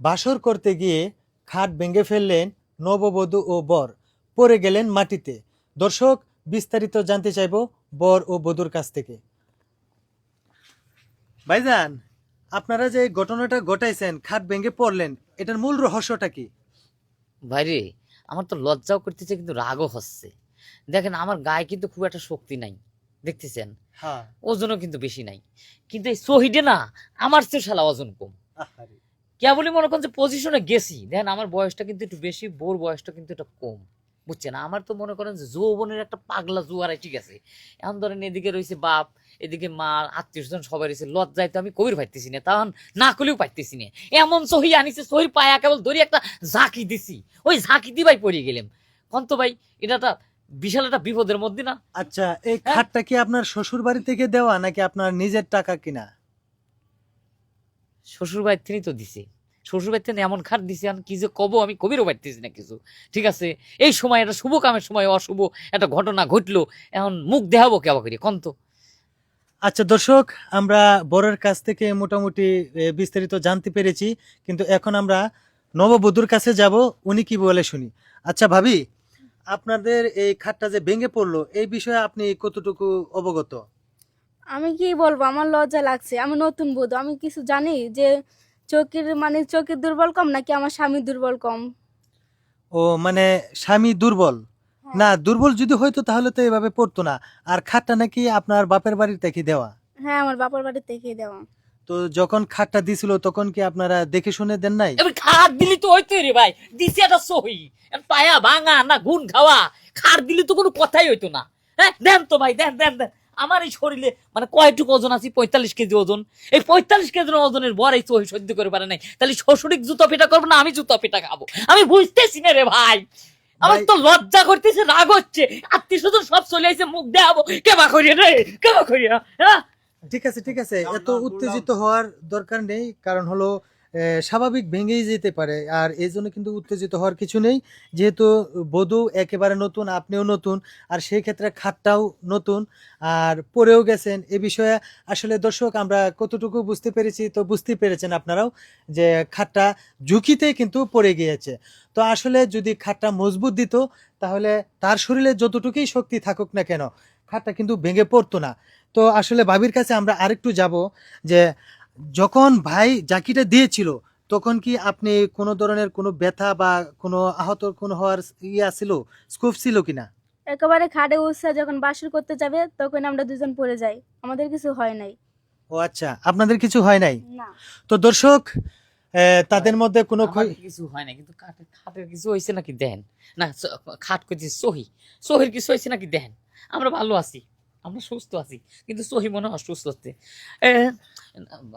বাসর করতে গিয়ে খাট ভেঙে ফেললেন নববধূ ও বর, পড়ে গেলেন মাটিতে। দর্শক, বিস্তারিত জানতে চাইবো বর ও বধূর কাছ থেকে। ভাইজান, আপনারা যে এই ঘটনাটা ঘটাইছেন, খাট ভেঙে পড়লেন, এটার মূল রহস্যটা কি? ভাইরে, আমার তো লজ্জাও করতেছে কিন্তু রাগও হচ্ছে। দেখেন, আমার গায়ে কিন্তু খুব একটা শক্তি নাই, দেখতেছেন, হ্যাঁ। ওজনও কিন্তু বেশি নাই। কিন্তু এই শহীদে না, আমার চেয়ে শালা ওজন কম। আহারে। কেবলই মনে করেন যে পজিশনে গেছি, দেখেন আমার বয়সটা কিন্তু একটু বেশি, বোর বয়সটা কিন্তু একটু কম, বুঝছেন। আমার তো মনে করেন যে যৌবনের একটা পাগলা জুয়ার ঠিক আছে। এখন ধরেন এদিকে রয়েছে বাপ, এদিকে মা, আত্মীয় স্বজন সবাই রয়েছে, লজ্জায় তো আমি কবির পাইতেছি না, তখন না করলেও পাইতেছি না। এমন সহি আনিছে, সহির পায়া কেবল ধরি একটা ঝাঁকি দিছি, ওই ঝাঁকি দি ভাই পড়ে গেলাম। কন্ত ভাই, এটা একটা বিশাল একটা বিপদের মধ্যে না? আচ্ছা, এই হ্যাঁ, খাটটা কি আপনার শ্বশুর বাড়ি থেকে দেওয়া নাকি আপনার নিজের টাকা কিনা? শ্বশুর বাড়ির থেকেই তো দিছে। শ্বশুর বাড়ির থেকে এমন খাট দিছে, আমি কি যে কব, আমি কবিরও পারতেছি না কিছু। ঠিক আছে, এই সময় একটা শুভ কামের সময় অশুভ একটা ঘটনা ঘটলো, এখন মুখ দেখাবো কেবা করি কন্ত। আচ্ছা দর্শক, আমরা বরের কাছ থেকে মোটামুটি বিস্তারিত জানতে পেরেছি, কিন্তু এখন আমরা নববধূর কাছে যাব, উনি কি বলে শুনি। আচ্ছা ভাবি, আপনাদের এই খাটটা যে ভেঙে পড়লো, এই বিষয়ে আপনি কতটুকু অবগত? আমি কি বলবো, আমার লজ্জা লাগছে। আমি নতুন বধূ, আমি কিছু জানি যে চোখের দুর্বল কম নাকি আমার স্বামী দুর্বল কম? ও মানে স্বামী দুর্বল? হ্যাঁ। না, দুর্বল যদি হইতো তাহলে তো এভাবে পড়তো না। আর খাটটা নাকি আপনার বাপের বাড়ির থেকে দেওয়া? হ্যাঁ, আমার বাবার বাড়ি থেকে দেওয়া। তো যখন খাটটা দিছিল তখন কি আপনারা দেখে শুনে দেন নাই? এবার খাট দিলি তো হইতো রে ভাই, দিছে একটা সহি। এখন পায়া ভাঙা না গুণ খাওয়া, খাট দিলি তো কোনো কথাই হইতো না। হ্যাঁ, দেন তো ভাই, দেন দেন দেন। আমার এই শরীরে মানে কয়টুকু ওজন আছে? 45 কেজি ওজন। এই 45 কেজি ওজনের বর এই সহি সহ্য করে পারে নাই, তাহলে শ্বশুরিক জুতো পেটা করবো না আমি জুতো পেটা খাবো? আমি বুঝতেছি না রে ভাই। আমার ভাই, তো লজ্জা করতেছে, রাগ হচ্ছে। আত্মীয় স্বজন সব চলে আইছে, মুখ দেখাবো কেবা করিয়া রে, কেবা করিয়া। হ্যাঁ, ঠিক আছে ঠিক আছে, এত উত্তেজিত হওয়ার দরকার নেই। কারণ হলো স্বাভাবিক ভেঙেই যেতে পারে, আর এই জন্য কিন্তু উত্তেজিত হওয়ার কিছু নেই। যেহেতু বধূ একেবারে নতুন, আপনিও নতুন, আর সেই ক্ষেত্রে খাটটাও নতুন, আর পড়েও গেছেন। এ বিষয়ে আসলে দর্শক আমরা কতটুকু বুঝতে পেরেছি, তো বুঝতেই পেরেছেন আপনারাও, যে খাটটা ঝুঁকিতে কিন্তু পড়ে গিয়েছে। তো আসলে যদি খাটটা মজবুত দিত, তাহলে তার শরীরে যতটুকুই শক্তি থাকুক না কেন, খাটটা কিন্তু ভেঙে পড়তো না। তো আসলে ভাবির কাছে আমরা আরেকটু যাব, যে যখন ভাই জাকিটা দিয়েছিল, তখন কি আপনি কোনো ধরনের কোনো ব্যথা বা কোনো আহত কোনো হওয়ার ইয়া ছিল, স্কোপ ছিল কিনা? একেবারে খাটে উঠছে, যখন বাসর করতে যাবে তখন আমরা দুজন পড়ে যাই, আমাদের কিছু হয় নাই। ও আচ্ছা, আপনাদের কিছু হয় নাই। না। তো দর্শক, তাদের মধ্যে কোনো আমার কিছু হয় না, কিন্তু খাটের কিছু হয়েছে নাকি দেখেন না। খাট করছি সহি, সহির কিছু হয়েছে নাকি দেখেন। আমরা ভালো আছি, আমরা সুস্থ আছি, কিন্তু সহি মনে হয় অসুস্থ হচ্ছে।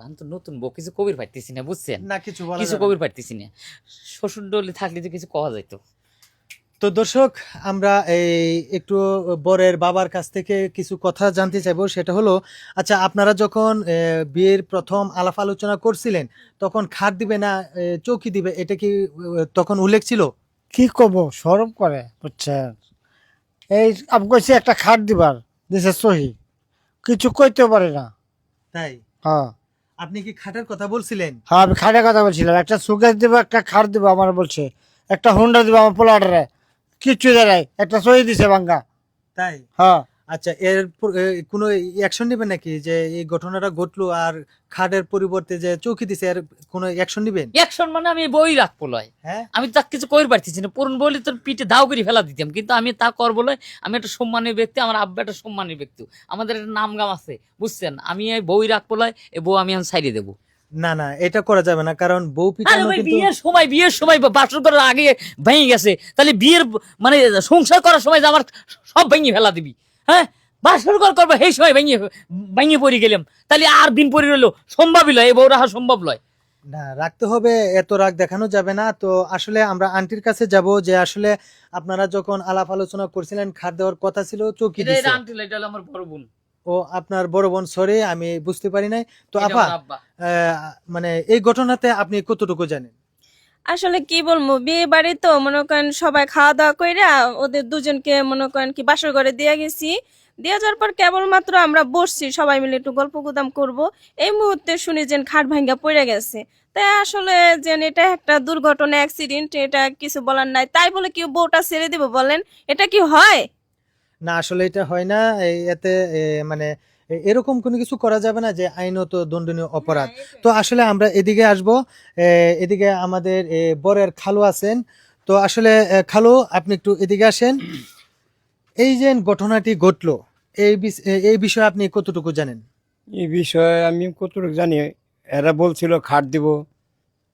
আমি তো নতুন বউ, কিছু কবির পাইতেছি না, বুঝছেন। না, কিছু বলা কিছু যাবে কবির না। পাইতেছি না। শ্বশুর ডলে থাকলে তো কিছু কওয়া যাইতো। তো দর্শক, আমরা এই একটু বরের বাবার কাছ থেকে কিছু কথা জানতে চাইবো। সেটা হলো, আচ্ছা আপনারা যখন বিয়ের প্রথম আলাপ আলোচনা করছিলেন, তখন খাট দিবে না চৌকি দিবে, এটা কি তখন উল্লেখ ছিল? কি কব, সরম করে বুঝছেন। এই আমি কইছি একটা খাট দিবার, দিছে সহি, কিছু কইতে পারে না। তাই? হ্যাঁ, আপনি কি খাটের কথা বলছিলেন? হ্যাঁ, আমি খাটের কথা বলছিলাম। একটা সুকেশ দিব, একটা খাট দিব আমার বলছে, একটা হুন্ডা দিব আমার পোলাটারে, কিচ্ছু দেয় নাই, একটা সহি দিছে ভাঙ্গা। তাই? হ্যাঁ, আচ্ছা, কোনো অ্যাকশন নেবেন নাকি, যে এই ঘটনাটা ঘটলো আর খাটের পরিবর্তে যে চৌকি দিছে, এর কোনো অ্যাকশন নেবেন? অ্যাকশন মানে আমি বই রাখবো লয়। হ্যাঁ। আমি তাকে কিছু কইর পারতেছি না, পুরন বলি তোর পিঠে দাও করে ফেলা দিতাম, কিন্তু আমি তা করবো লয়। আমি একটা সম্মানের ব্যক্তি, আমার আব্বা একটা সম্মানের ব্যক্তি, আমাদের একটা নাম গাম আছে, বুঝছেন। আমি এই বই রাখবো লয়, এই বউ আমি এখন ছাইড়ে দেবো। না না, এটা করা যাবে না, কারণ বউ আরে পিটানো ভাই, কিন্তু। বিয়ের সময় বাসর করার আগে ভেঙে গেছে, তাহলে বিয়ের মানে সংসার করার সময় যে আমার সব ভেঙে ফেলা দিবি? হ্যাঁ, বাসর করবো সেই সময় ভেঙে ভেঙে পড়ে গেলাম, তাহলে আর দিন পরে রইলো সম্ভবই লয়, এই বউ রাখা সম্ভব লয়। না, রাখতে হবে, এত রাগ দেখানো যাবে না। তো আসলে আমরা আন্টির কাছে যাব, যে আসলে আপনারা যখন আলাপ আলোচনা করছিলেন, খাট দেওয়ার কথা ছিল, চৌকি এটা দিছে। আন্টি, এটা হলো আমার বড় বোন, ও আপনার বড় বোন, সরি আমি বুঝতে পারি নাই। তো এটা আপা, আমার আব্বা। মানে এই ঘটনাতে আপনি কতটুকু জানেন? আসলে কি বলবো, বিয়ে বাড়ি তো মনে করেন সবাই খাওয়া দাওয়া কইরা ওদের দুজনকে মনে করেন কি বাসর ঘরে দিয়ে গেছি। দিয়ে যাওয়ার পর কেবলমাত্র আমরা বসছি সবাই মিলে একটু গল্প গুদাম করব, এই মুহূর্তে শুনি যে খাট ভাঙ্গা পড়ে গেছে। তাই আসলে যে এটা একটা দুর্ঘটনা, অ্যাক্সিডেন্ট, এটা কিছু বলার নাই, তাই বলে কি বউটা ছেড়ে দিব বলেন? এটা কি হয়? না, আসলে এটা হয় না। এতে মানে এরকম কোনো কিছু করা যাবে না যে আইনত দণ্ডনীয় অপরাধ। তো আসলে আমরা এদিকে আসব। এদিকে আমাদের বরের খালু আছেন। তো আসলে খালু, আপনি একটু এদিকে আসেন। এই যে ঘটনাটি ঘটলো, এই বিষয়ে আপনি কতটুকু জানেন? এই বিষয়ে আমি কতটুকু জানি, এরা বলছিল খাট দিব,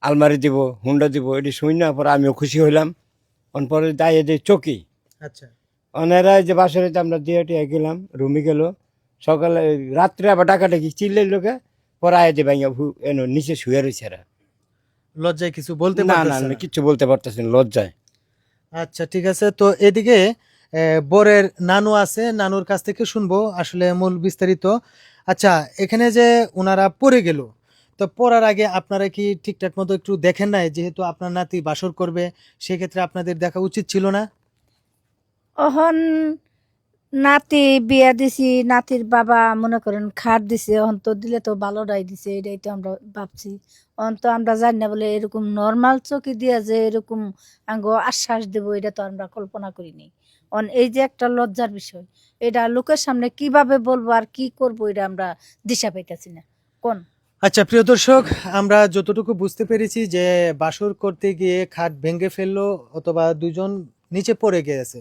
আলমারি দিব, হুন্ডা দিব, এটি শুনি না। পরে আমিও খুশি হইলাম। পরে দাঁড়িয়ে যে চকি আচ্ছা, অনেরা যে বাসরে আমরা দিয়ে টিয়ে গেলাম, রুমে গেল। সকালে রাত্রে আবার ডাকাডাকি চিল্লাই লোকে, পরে আয় যে ভাইয়া নিচে শুয়ে রয়েছে এরা। লজ্জায় কিছু বলতে না না পারতেছে না, না। কিচ্ছু বলতে পারতেছেন লজ্জায়। আচ্ছা, ঠিক আছে। তো এদিকে বরের নানু আছে, নানুর কাছ থেকে শুনবো আসলে মূল বিস্তারিত। আচ্ছা, এখানে যে ওনারা পড়ে গেল, তো পড়ার আগে আপনারা কি ঠিকঠাক মতো একটু দেখেন নাই? যেহেতু আপনার নাতি বাসর করবে, সেক্ষেত্রে আপনাদের দেখা উচিত ছিল না? অহন নাতি বিয়া দিছি, নাতির বাবা মনে করেন খাট দিছে, অহন তো দিলে তো ভালোটাই দিছে, এটাই তো আমরা ভাবছি। অহন তো আমরা জানি না বলে এরকম নর্মাল চকি দিয়া যে এরকম আঙ্গ আশ্বাস দেব, এটা তো আমরা কল্পনা করিনি। অন এই যে একটা লজ্জার বিষয়, এটা লোকের সামনে কিভাবে বলবো আর কি করবো, এটা আমরা দিশা পাইতেছি না কোন। আচ্ছা, প্রিয় দর্শক, আমরা যতটুকু বুঝতে পেরেছি যে বাসর করতে গিয়ে খাট ভেঙে ফেললো, অথবা দুজন নিচে পড়ে গিয়েছে।